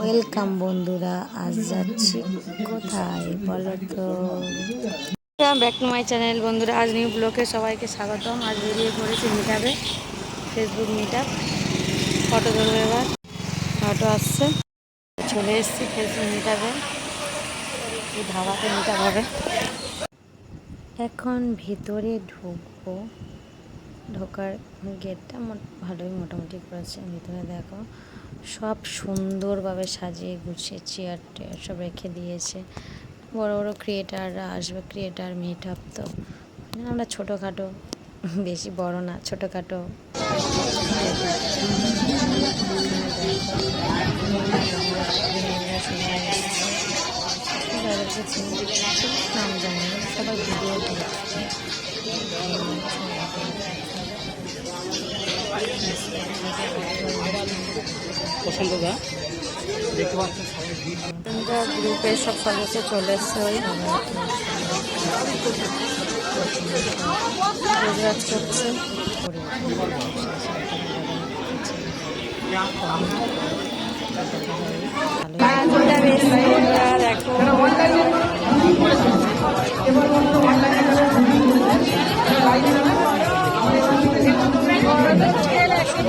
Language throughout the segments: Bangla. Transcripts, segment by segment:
ওয়েলকাম বন্ধুরা, আজ যাচ্ছি কোথায় বলো তো। ব্যাক টু মাই চ্যানেল বন্ধুরা, আজ নিউ ব্লগে সবাইকে স্বাগতম। আজ বেরিয়ে পড়েছি মিটআপে, ফেসবুক মিটআপ। ফটো ধরবো, এবার ফটো আসছে, চলে এসেছি ফেসবুক মিটআপে। এই ধাবাতে মিটআপ হবে। এখন ভিতরে ঢুকবো, ঢোকার গেটটা ভালোই মোটামুটি করেছে। ভিতরে দেখো সব সুন্দরভাবে সাজিয়ে গুছিয়ে চেয়ার টেয়ার সব রেখে দিয়েছে। বড় বড় ক্রিয়েটাররা আসবে, ক্রিয়েটার মিটআপ তো আমরা ছোটোখাটো, বেশি বড় না, ছোটোখাটো। নাম জানি না, সবাই ভিডিও করছে। গ্রুপের সব সদস্য চলে এসছে, ওই গুজরাট করছে।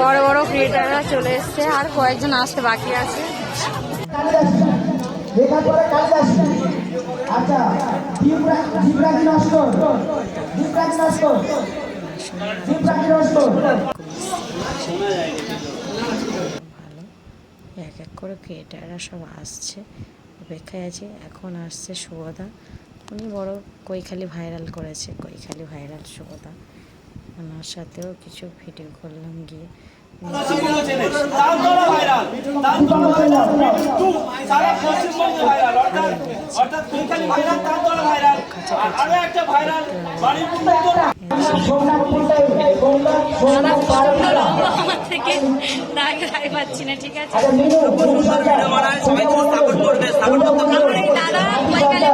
বড় বড় ক্রিয়েটাররা চলে এসছে, আর কয়েকজন আসতে বাকি আছে। এক এক করে ক্রিয়েটাররা সব আসছে, অপেক্ষায় আছে। এখন আসছে শুভদা, উনি বড় কৈখালি ভাইরাল করেছে, কৈখালি ভাইরাল শুভদা। ওনার সাথেও কিছু ভিডিও করলাম গিয়ে। ঠিক আছে,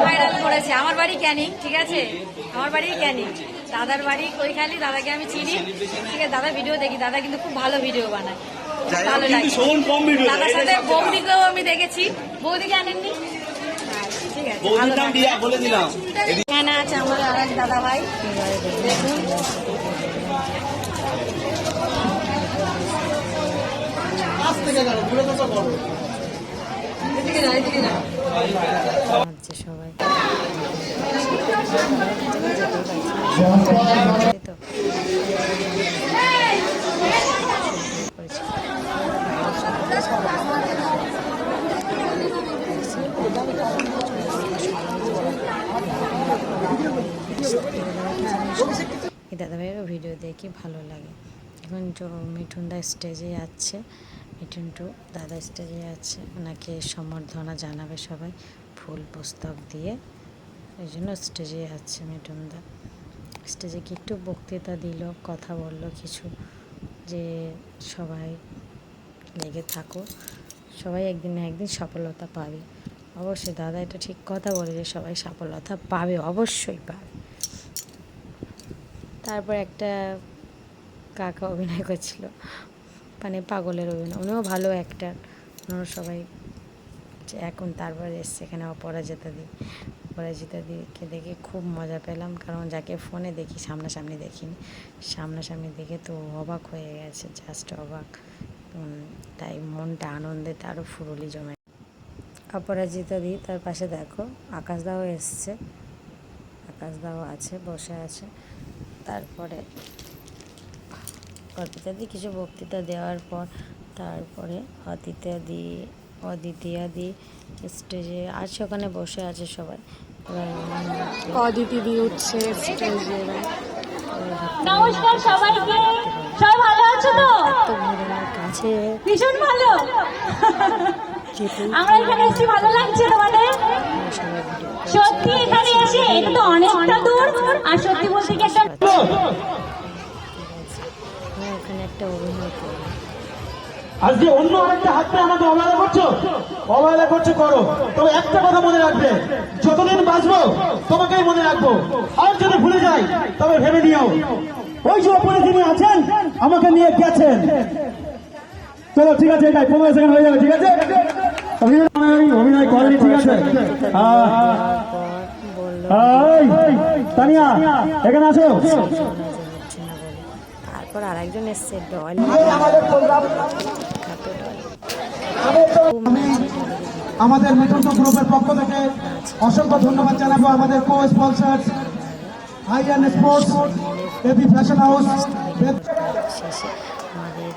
ভাইরাল করেছে। আমার বাড়ি ক্যানিং, ঠিক আছে, আমার বাড়ি ক্যানিং, দাদার বাড়ি কৈখালি। দাদাকে আমি চিনি, ঠিক আছে, দাদা ভিডিও দেখি, দাদা কিন্তু খুব ভালো ভিডিও বানায়, ভালো লাগে। দাদার সাথে বৌদিকেও আমি দেখেছি, বৌদিকে আনেননি, ঠিক আছে, এখানে আছে আমাদের আর এক দাদা ভাই। দেখুন সবাই এই দাদাভাইয়েরও ভিডিও দেখি, ভালো লাগে। এখন মিঠুনদা স্টেজে যাচ্ছে, মিঠুন টু দাদা স্টেজে যাচ্ছে, ওনাকে সম্বর্ধনা জানাবে সবাই ফুল পুস্তক দিয়ে, এই জন্য স্টেজে যাচ্ছে মিঠুনদা। স্টেজে কি একটু বক্তৃতা দিল, কথা বলল কিছু, যে সবাই লেগে থাকো, সবাই একদিন না একদিন সফলতা পাবে। অবশ্যই দাদা এটা ঠিক কথা বলে যে সবাই সফলতা পাবে, অবশ্যই পাবে। তারপর একটা কাকা অভিনয় করছিল, মানে পাগলের অভিনয়, উনিও ভালো অ্যাক্টার, ওনারা সবাই। এখন তারপর এসছে এখানে অপরাজিতা দি। অপরাজিতা দিকে দেখে খুব মজা পেলাম, কারণ যাকে ফোনে দেখি, সামনাসামনি দেখিনি। সামনাসামনি দেখে তো অবাক হয়ে গেছে, জাস্ট অবাক। তাই মনটা আনন্দে তারও ফুরলি জমে। অপরাজিতা দি, তার পাশে দেখো আকাশদাও এসছে, আকাশদাও আছে, বসে আছে। তারপরে অর্পিতা দি কিছু বক্তৃতা দেওয়ার পর তারপরে অদিতিয়া দি স্টেজে আছে, ওখানে বসে আছে সবাই। অদিতি দি উঠছে স্টেজে। নমস্কার সবাইকে, সবাই ভালো আছো তো? কাছে ভীষণ ভালো, আমরা এখানে এসেছি, ভালো লাগছে তোমাদের? সত্যি এখানে এসে, এটা তো অনেকটা দূর, আর সত্যি বলতে কি একটা ওখানে একটা অভিনয় করবো। আজকে অন্য আরেকটা হাতে আমাকে অবহেলা করছো করো, তবে একটা কথা মনে রাখবে, যতদিন বাঁচবো তোমাকেই মনে রাখবো। আর যদি ভুলে যাই তবে ভেবে নিও ওই যে ওপরে যিনি আছেন আমাকে নিয়ে গেছেন। চলো ঠিক আছে, এটাই 15 সেকেন্ড হয়ে যাবে, ঠিক আছে। অভিনয় করেনি, ঠিক আছে। তানিয়া এখানে আসো। তারপর আরেকজন এসছে ডল, আমাদের মিঠুন গ্রুপের পক্ষ থেকে অসংখ্য ধন্যবাদ জানাবো আমাদের co sponsor in sports, baby fashion house. শেষে আমাদের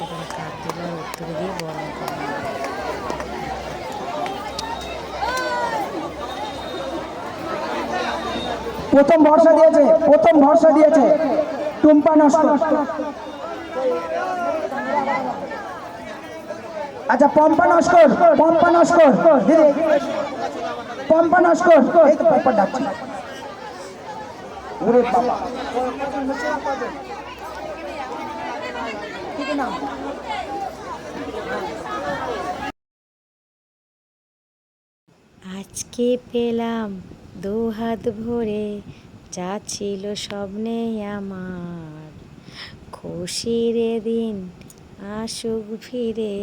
এবং কাপ দিল উত্তর দিয়ে বরণ করা হলো। প্রথম ভরসা দিয়েছে টুম্পা নস্কর। আচ্ছা পম্পা নস্কর দিদি, পম্পা নস্কর, এই তো পম্পা ডাকছি। ওরে বাবা, আজকে পেলাম দু হাত ভরে যা ছিল স্বপ্নে আমার, খুশির দিন আসুক ফিরে।